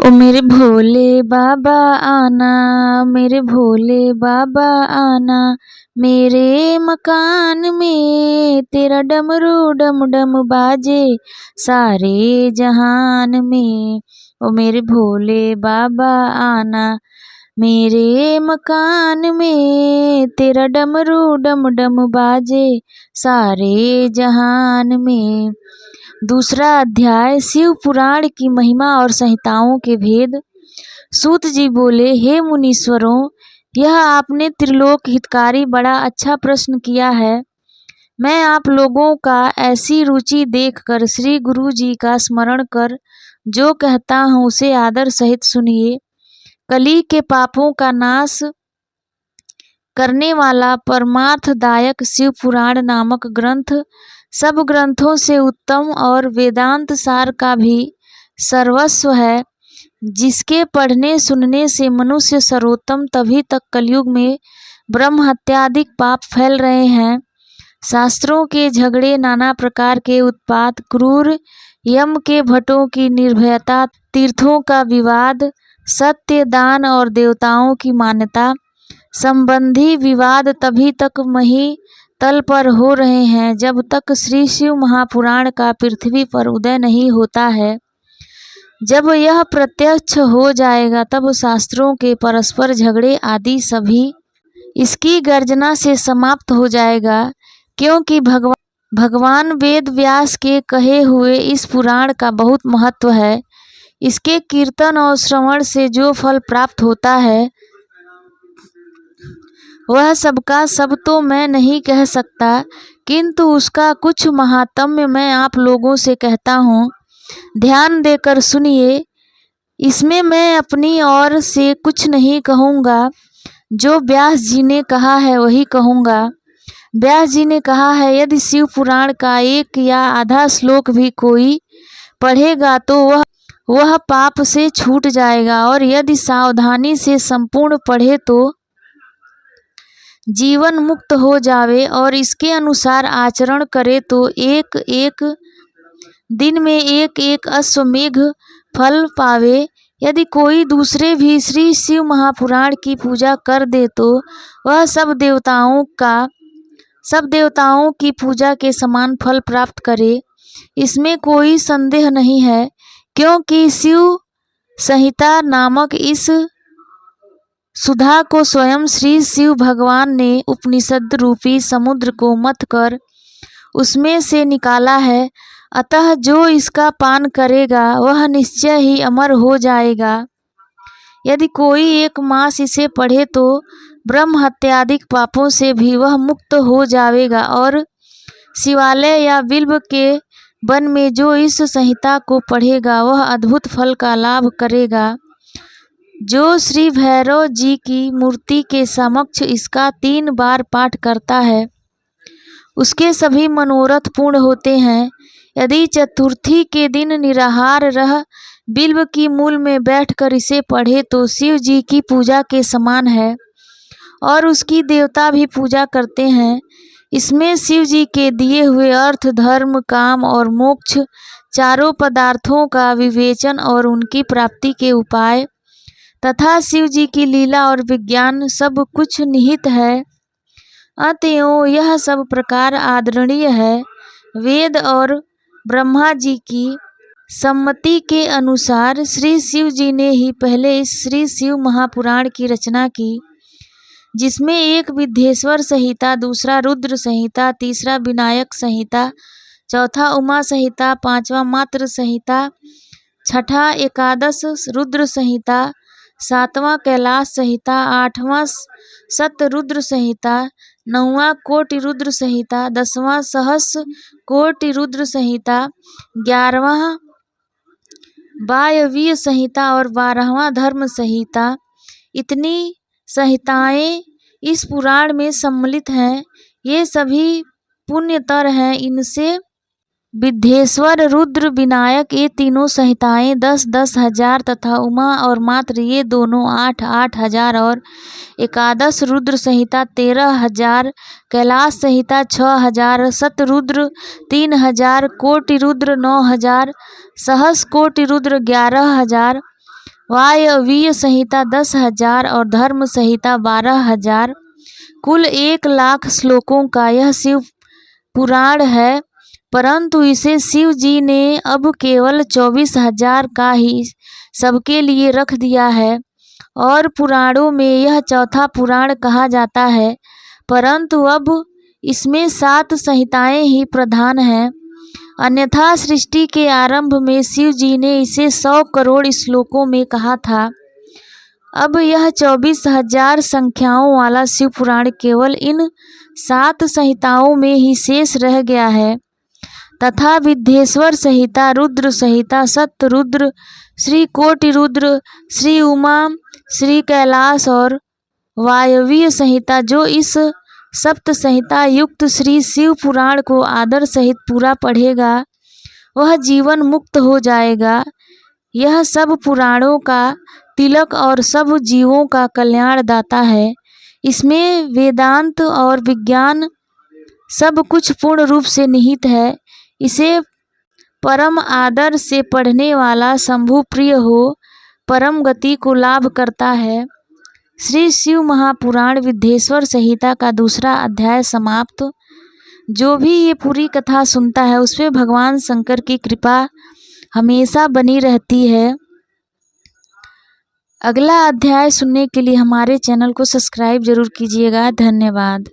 ओ मेरे भोले बाबा आना, मेरे भोले बाबा आना, मेरे मकान में तेरा डमरू डम डम बाजे सारे जहान में। ओ मेरे भोले बाबा आना, मेरे मकान में तेरा डमरू डम डम बाजे सारे जहान में। दूसरा अध्याय शिव पुराण की महिमा और संहिताओं के भेद। सूत जी बोले, हे मुनीश्वरों, यह आपने त्रिलोक हितकारी बड़ा अच्छा प्रश्न किया है। मैं आप लोगों का ऐसी रुचि देखकर श्री गुरु जी का स्मरण कर जो कहता हूँ उसे आदर सहित सुनिए। कली के पापों का नाश करने वाला परमार्थदायक शिव पुराण नामक ग्रंथ सब ग्रंथों से उत्तम और वेदांत सार का भी सर्वस्व है, जिसके पढ़ने सुनने से मनुष्य सर्वोत्तम तभी तक कलयुग में ब्रह्म हत्यादिक पाप फैल रहे हैं। शास्त्रों के झगड़े, नाना प्रकार के उत्पात, क्रूर यम के भटों की निर्भयता, तीर्थों का विवाद, सत्य दान और देवताओं की मान्यता संबंधी विवाद तभी तक मही तल पर हो रहे हैं जब तक श्री शिव महापुराण का पृथ्वी पर उदय नहीं होता है। जब यह प्रत्यक्ष हो जाएगा तब शास्त्रों के परस्पर झगड़े आदि सभी इसकी गर्जना से समाप्त हो जाएगा, क्योंकि भगवान वेद व्यास के कहे हुए इस पुराण का बहुत महत्व है। इसके कीर्तन और श्रवण से जो फल प्राप्त होता है वह सबका सब तो मैं नहीं कह सकता, किंतु उसका कुछ महात्म्य मैं आप लोगों से कहता हूँ। ध्यान देकर सुनिए। इसमें मैं अपनी ओर से कुछ नहीं कहूँगा, जो व्यास जी ने कहा है वही कहूँगा। व्यास जी ने कहा है, यदि शिव पुराण का एक या आधा श्लोक भी कोई पढ़ेगा तो वह पाप से छूट जाएगा, और यदि सावधानी से संपूर्ण पढ़े तो जीवन मुक्त हो जावे, और इसके अनुसार आचरण करे तो एक एक दिन में एक एक अश्वमेघ फल पावे। यदि कोई दूसरे भी श्री शिव महापुराण की पूजा कर दे तो वह सब देवताओं की पूजा के समान फल प्राप्त करे। इसमें कोई संदेह नहीं है, क्योंकि शिव संहिता नामक इस सुधा को स्वयं श्री शिव भगवान ने उपनिषद रूपी समुद्र को मथ कर उसमें से निकाला है। अतः जो इसका पान करेगा वह निश्चय ही अमर हो जाएगा। यदि कोई एक मास इसे पढ़े तो ब्रह्म हत्यादिक पापों से भी वह मुक्त हो जाएगा, और शिवालय या बिल्व के वन में जो इस संहिता को पढ़ेगा वह अद्भुत फल का लाभ करेगा। जो श्री भैरव जी की मूर्ति के समक्ष इसका 3 बार पाठ करता है उसके सभी मनोरथ पूर्ण होते हैं। यदि चतुर्थी के दिन निराहार रह बिल्व की मूल में बैठकर इसे पढ़े तो शिव जी की पूजा के समान है, और उसकी देवता भी पूजा करते हैं। इसमें शिव जी के दिए हुए अर्थ, धर्म, काम और मोक्ष चारों पदार्थों का विवेचन और उनकी प्राप्ति के उपाय तथा शिव जी की लीला और विज्ञान सब कुछ निहित है। अतएव यह सब प्रकार आदरणीय है। वेद और ब्रह्मा जी की सम्मति के अनुसार श्री शिव जी ने ही पहले इस श्री शिव महापुराण की रचना की, जिसमें एक विद्येश्वर संहिता, दूसरा रुद्र संहिता, तीसरा विनायक संहिता, चौथा उमा संहिता, पांचवा मात्र संहिता, छठा एकादश रुद्र संहिता, सातवां कैलाश संहिता, आठवां सतरुद्र संहिता, नौवां कोटि रुद्र संहिता, 10वां सहस्र कोटि रुद्र संहिता, 11वां वायवीय संहिता और 12वां धर्म संहिता। इतनी संहिताएं इस पुराण में सम्मिलित हैं। ये सभी पुण्यतर हैं। इनसे विद्येश्वर, रुद्र, विनायक ये तीनों संहिताएं 10-10 हजार तथा उमा और मात्र ये दोनों 8-8 हजार, और एकादश रुद्र संहिता 13,000, कैलाश संहिता 6,000, सतरुद्र 3,000, कोटि रुद्र 9,000, सहस्र कोटि रुद्र 11,000, वायवीय संहिता 10,000 और धर्म संहिता 12,000। कुल 1,00,000 श्लोकों का यह शिव पुराण है, परंतु इसे शिव जी ने अब केवल 24,000 का ही सबके लिए रख दिया है और पुराणों में यह चौथा पुराण कहा जाता है, परंतु अब इसमें 7 संहिताएं ही प्रधान हैं। अन्यथा सृष्टि के आरंभ में शिव जी ने इसे 100 करोड़ श्लोकों में कहा था। अब यह 24,000 संख्याओं वाला शिव पुराण केवल इन 7 संहिताओं में ही शेष रह गया है तथा विद्येश्वर संहिता, रुद्र संहिता, सत्य रुद्र, श्री कोटि रुद्र, श्री उमा, श्री कैलाश और वायवीय संहिता, जो इस सप्त संहिता युक्त श्री शिव पुराण को आदर सहित पूरा पढ़ेगा वह जीवन मुक्त हो जाएगा। यह सब पुराणों का तिलक और सब जीवों का कल्याण दाता है। इसमें वेदांत और विज्ञान सब कुछ पूर्ण रूप से निहित है। इसे परम आदर से पढ़ने वाला शंभु प्रिय हो परम गति को लाभ करता है। श्री शिव महापुराण विद्येश्वर संहिता का 2 अध्याय समाप्त। जो भी ये पूरी कथा सुनता है उस पे भगवान शंकर की कृपा हमेशा बनी रहती है। अगला अध्याय सुनने के लिए हमारे चैनल को सब्सक्राइब जरूर कीजिएगा। धन्यवाद।